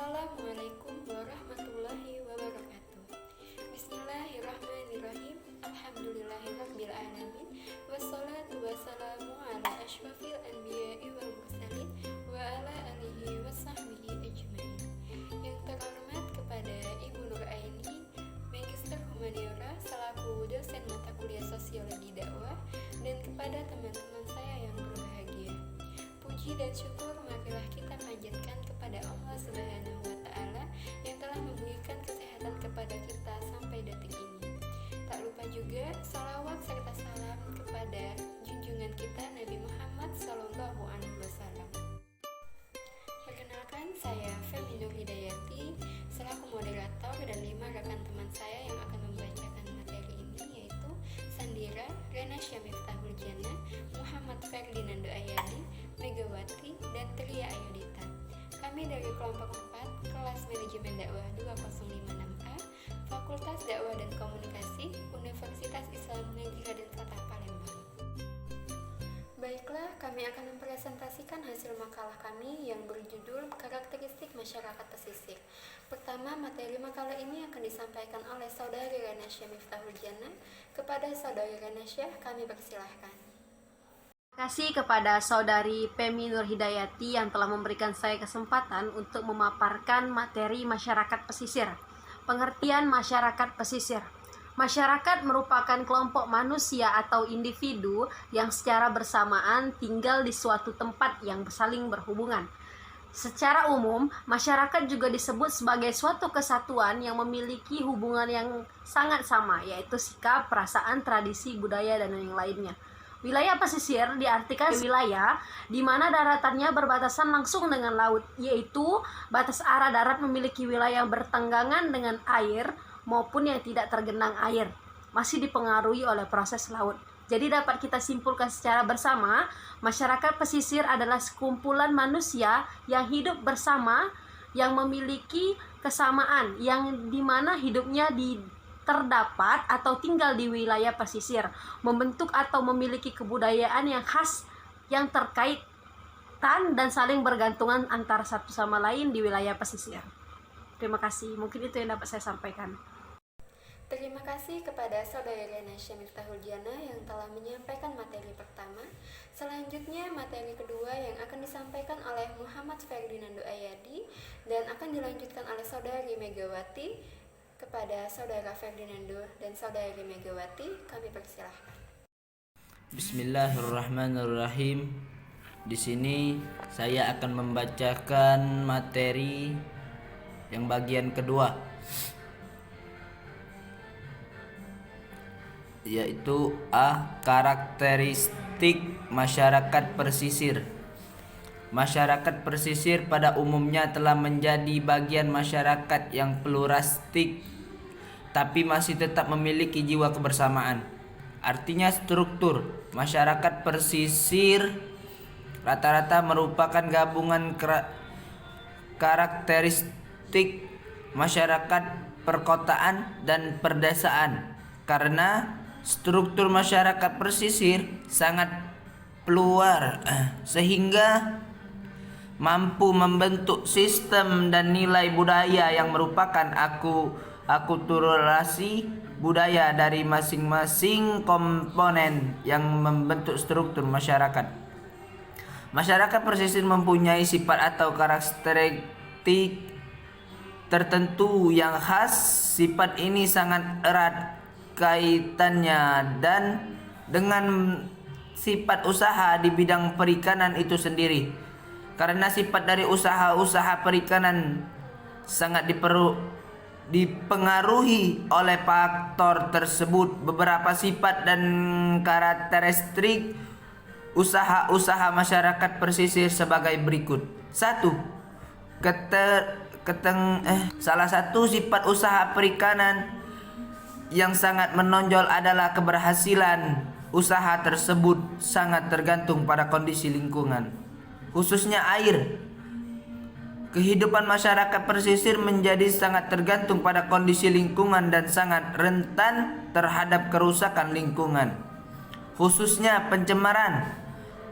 Assalamualaikum warahmatullahi wabarakatuh. Bismillahirrahmanirrahim. Alhamdulillahirabbil alamin. Wassalatu wassalamu ala asyrafil anbiya'i wal mursalin wa ala alihi wasahbihi ajmain. Yang terhormat kepada Ibu Nur Aini, Magister Humaniora selaku dosen mata kuliah Sosiologi Dakwah, dan kepada teman-teman saya yang berbahagia. Puji dan syukur marilah kita panjatkan kepada Allah Subhanahu wa Ta'ala yang telah memberikan kesehatan kepada kita sampai detik ini. Tak lupa juga salawat serta salam kepada junjungan kita Nabi Muhammad SAW. Perkenalkan, saya Femi Nur Hidayati selaku moderator dan 5 rekan teman saya yang akan membacakan materi ini, yaitu Sandira, Rena Syamiftahul Jannah, Muhammad Ferdinando Ayadi, Megawati, dan Tria Ayudita. Kami dari kelompok 4, kelas manajemen dakwah 2056A, Fakultas Dakwah dan Komunikasi, Universitas Islam Negeri Raden Kota Palembang. Baiklah, kami akan mempresentasikan hasil makalah kami yang berjudul Karakteristik Masyarakat Pesisir. Pertama, materi makalah ini akan disampaikan oleh Saudari Rena Syamiftahul Jannah. Kepada Saudari Rena Syah, kami persilahkan. Terima kasih kepada Saudari Femi Nur Hidayati yang telah memberikan saya kesempatan untuk memaparkan materi masyarakat pesisir. Pengertian masyarakat pesisir. Masyarakat merupakan kelompok manusia atau individu yang secara bersamaan tinggal di suatu tempat yang saling berhubungan. Secara umum, masyarakat juga disebut sebagai suatu kesatuan yang memiliki hubungan yang sangat sama, yaitu sikap, perasaan, tradisi, budaya, dan yang lainnya. Wilayah pesisir diartikan wilayah di mana daratannya berbatasan langsung dengan laut, yaitu batas arah darat memiliki wilayah bertenggangan dengan air maupun yang tidak tergenang air, masih dipengaruhi oleh proses laut. Jadi dapat kita simpulkan secara bersama, masyarakat pesisir adalah sekumpulan manusia yang hidup bersama, yang memiliki kesamaan, yang dimana hidupnya terdapat atau tinggal di wilayah pesisir, membentuk atau memiliki kebudayaan yang khas yang terkaitan dan saling bergantungan antara satu sama lain di wilayah pesisir. Terima kasih, mungkin itu yang dapat saya sampaikan. Terima kasih kepada Saudari Rena Syamiftahul Jannah yang telah menyampaikan materi pertama. Selanjutnya materi kedua yang akan disampaikan oleh Muhammad Ferdinando Ayadi dan akan dilanjutkan oleh Saudari Megawati. Kepada Saudara Ferdinando dan Saudari Megawati, kami persilahkan. Bismillahirrahmanirrahim. Di sini saya akan membacakan materi yang bagian kedua, yaitu karakteristik masyarakat pesisir. Masyarakat pesisir pada umumnya telah menjadi bagian masyarakat yang pluralistik, tapi masih tetap memiliki jiwa kebersamaan. Artinya struktur masyarakat pesisir rata-rata merupakan gabungan karakteristik masyarakat perkotaan dan perdesaan. Karena struktur masyarakat pesisir sangat plural, sehingga mampu membentuk sistem dan nilai budaya yang merupakan akulturasi budaya dari masing-masing komponen yang membentuk struktur masyarakat. Masyarakat pesisir mempunyai sifat atau karakteristik tertentu yang khas. Sifat ini sangat erat kaitannya dengan sifat usaha di bidang perikanan itu sendiri. Karena sifat dari usaha-usaha perikanan sangat dipengaruhi oleh faktor tersebut. Beberapa sifat dan karakteristik usaha-usaha masyarakat pesisir sebagai berikut. 1. Salah satu sifat usaha perikanan yang sangat menonjol adalah keberhasilan usaha tersebut sangat tergantung pada kondisi lingkungan, khususnya air. Kehidupan masyarakat pesisir menjadi sangat tergantung pada kondisi lingkungan dan sangat rentan terhadap kerusakan lingkungan, khususnya pencemaran.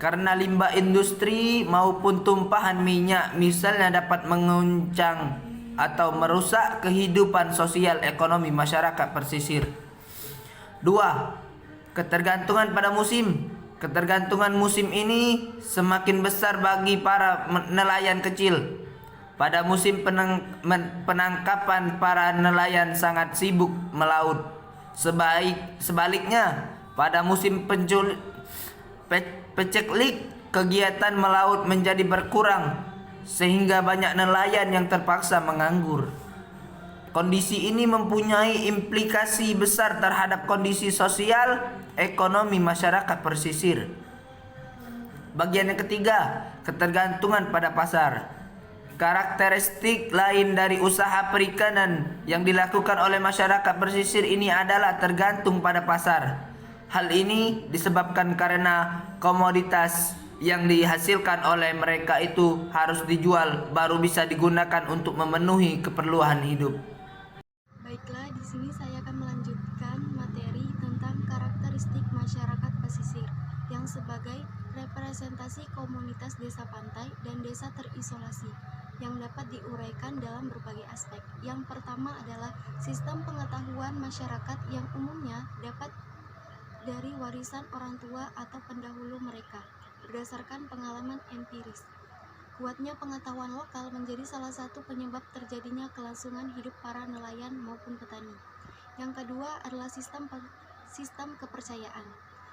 karena limbah industri maupun tumpahan minyak misalnya dapat menguncang atau merusak kehidupan sosial ekonomi masyarakat pesisir. 2. Ketergantungan pada musim. Ketergantungan musim ini semakin besar bagi para nelayan kecil. Pada musim penangkapan, para nelayan sangat sibuk melaut. Sebaliknya, pada musim peceklik, kegiatan melaut menjadi berkurang, sehingga banyak nelayan yang terpaksa menganggur. Kondisi ini mempunyai implikasi besar terhadap kondisi sosial ekonomi masyarakat pesisir. Bagian yang ketiga, ketergantungan pada pasar. Karakteristik lain dari usaha perikanan yang dilakukan oleh masyarakat pesisir ini adalah tergantung pada pasar. Hal ini disebabkan karena komoditas yang dihasilkan oleh mereka itu harus dijual baru bisa digunakan untuk memenuhi keperluan hidup. Baiklah, di sini saya akan melanjutkan materi tentang karakteristik masyarakat pesisir yang sebagai representasi komunitas desa pantai dan desa terisolasi yang dapat diuraikan dalam berbagai aspek. Yang pertama adalah sistem pengetahuan masyarakat yang umumnya dapat dari warisan orang tua atau pendahulu mereka berdasarkan pengalaman empiris. Kuatnya pengetahuan lokal menjadi salah satu penyebab terjadinya kelangsungan hidup para nelayan maupun petani. Yang kedua adalah sistem kepercayaan.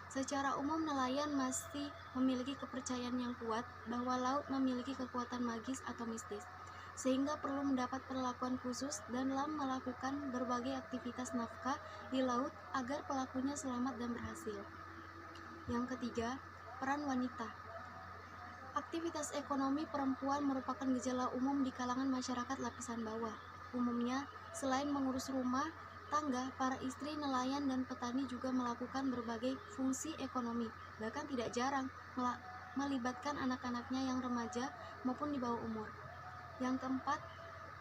Secara umum nelayan masih memiliki kepercayaan yang kuat bahwa laut memiliki kekuatan magis atau mistis, sehingga perlu mendapat perlakuan khusus dalam melakukan berbagai aktivitas nafkah di laut agar pelakunya selamat dan berhasil. Yang ketiga, peran wanita. Aktivitas ekonomi perempuan merupakan gejala umum di kalangan masyarakat lapisan bawah. Umumnya, selain mengurus rumah tangga, para istri nelayan dan petani juga melakukan berbagai fungsi ekonomi, bahkan tidak jarang melibatkan anak-anaknya yang remaja maupun di bawah umur. Yang keempat,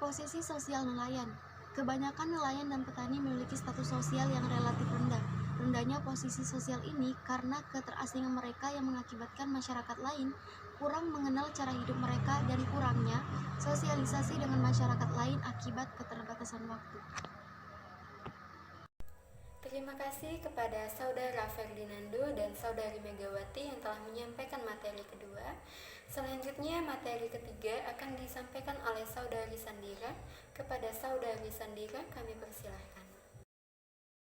posisi sosial nelayan. Kebanyakan nelayan dan petani memiliki status sosial yang relatif rendah. Rendahnya posisi sosial ini karena keterasingan mereka yang mengakibatkan masyarakat lain kurang mengenal cara hidup mereka dan kurangnya sosialisasi dengan masyarakat lain akibat keterbatasan waktu. Terima kasih kepada Saudara Ferdinando dan Saudari Megawati yang telah menyampaikan materi kedua. Selanjutnya materi ketiga akan disampaikan oleh Saudari Sandira. Kepada Saudari Sandira kami persilahkan.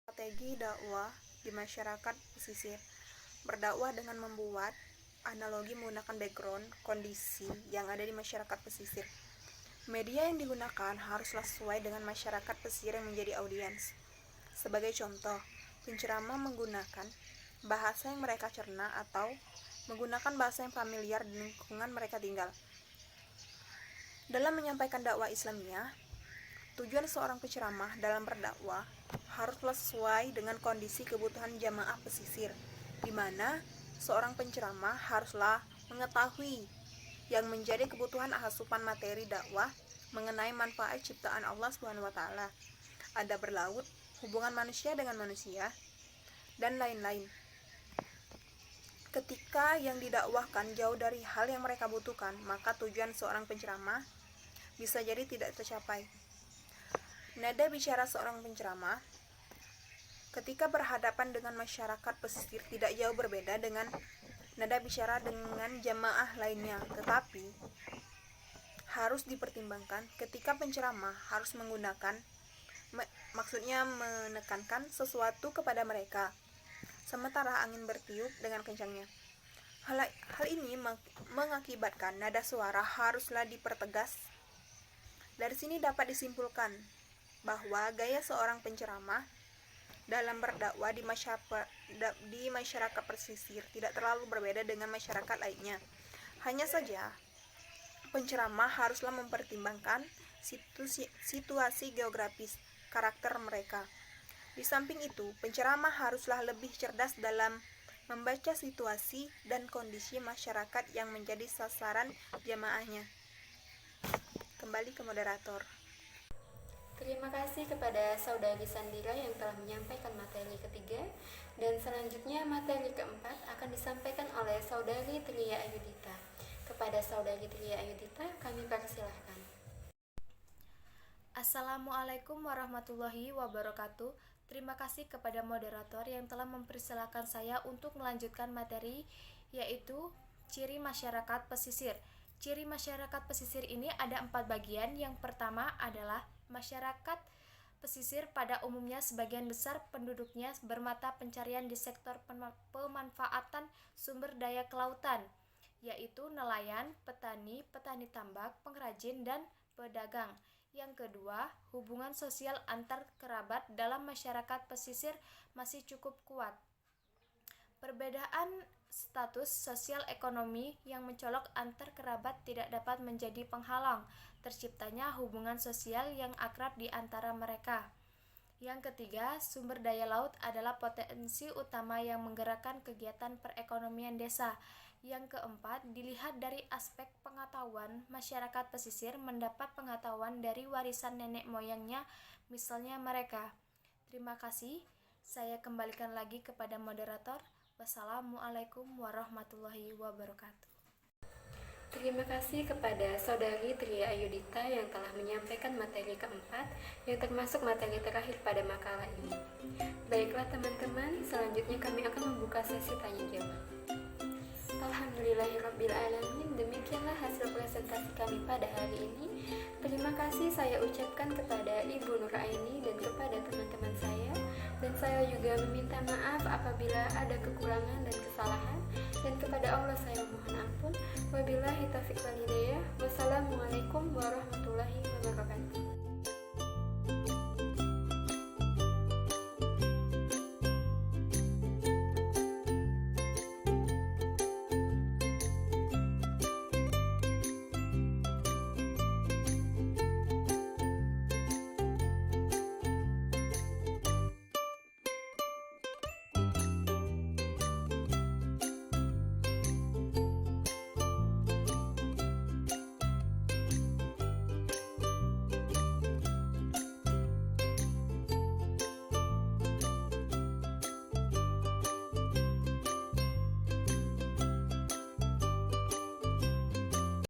Strategi dakwah di masyarakat pesisir. Berdakwah dengan membuat analogi menggunakan background kondisi yang ada di masyarakat pesisir. Media yang digunakan haruslah sesuai dengan masyarakat pesisir yang menjadi audiens. Sebagai contoh, penceramah menggunakan bahasa yang mereka cerna atau menggunakan bahasa yang familiar di lingkungan mereka tinggal. Dalam menyampaikan dakwah Islamiyah, tujuan seorang penceramah dalam berdakwah haruslah sesuai dengan kondisi kebutuhan jamaah pesisir, di mana seorang penceramah haruslah mengetahui yang menjadi kebutuhan asupan materi dakwah mengenai manfaat ciptaan Allah SWT, adab berlaut, hubungan manusia dengan manusia, dan lain-lain. Ketika yang didakwahkan jauh dari hal yang mereka butuhkan, maka tujuan seorang penceramah bisa jadi tidak tercapai. Nada bicara seorang penceramah ketika berhadapan dengan masyarakat pesisir tidak jauh berbeda dengan nada bicara dengan jamaah lainnya, tetapi harus dipertimbangkan ketika penceramah harus menggunakan maksudnya menekankan sesuatu kepada mereka, sementara angin bertiup dengan kencangnya. Hal ini mengakibatkan nada suara haruslah dipertegas. Dari sini dapat disimpulkan bahwa gaya seorang penceramah dalam berdakwah di masyarakat pesisir tidak terlalu berbeda dengan masyarakat lainnya. Hanya saja, penceramah haruslah mempertimbangkan situasi geografis karakter mereka. Di samping itu, penceramah haruslah lebih cerdas dalam membaca situasi dan kondisi masyarakat yang menjadi sasaran jamaahnya. Kembali ke moderator. Terima kasih kepada Saudari Sandira yang telah menyampaikan materi ketiga, dan selanjutnya materi keempat akan disampaikan oleh Saudari Tria Ayudita. Kepada Saudari Tria Ayudita, kami persilahkan. Assalamualaikum warahmatullahi wabarakatuh. Terima kasih kepada moderator yang telah mempersilahkan saya untuk melanjutkan materi, yaitu ciri masyarakat pesisir. Ciri masyarakat pesisir ini ada 4 bagian. Yang pertama adalah masyarakat pesisir pada umumnya sebagian besar penduduknya bermata pencarian di sektor pemanfaatan sumber daya kelautan, yaitu nelayan, petani, petani tambak, pengrajin, dan pedagang. Yang kedua, hubungan sosial antar kerabat dalam masyarakat pesisir masih cukup kuat. Perbedaan status sosial ekonomi yang mencolok antar kerabat tidak dapat menjadi penghalang terciptanya hubungan sosial yang akrab di antara mereka. Yang ketiga, sumber daya laut adalah potensi utama yang menggerakkan kegiatan perekonomian desa. Yang keempat, dilihat dari aspek pengetahuan, masyarakat pesisir mendapat pengetahuan dari warisan nenek moyangnya, misalnya mereka. Terima kasih. Saya kembalikan lagi kepada moderator. Wassalamualaikum warahmatullahi wabarakatuh. Terima kasih kepada Saudari Tria Ayudita yang telah menyampaikan materi keempat, yang termasuk materi terakhir pada makalah ini. Baiklah teman-teman, selanjutnya kami akan membuka sesi tanya jawab. Alhamdulillahirrabbilalamin, demikianlah hasil presentasi kami pada hari ini. Terima kasih saya ucapkan kepada Ibu Nuraini dan kepada teman-teman saya, dan saya juga meminta maaf apabila ada kekurangan dan kesalahan, dan kepada Allah saya mohon ampun. Wabillahi taufiq wal hidayah. Wassalamualaikum warahmatullahi wabarakatuh.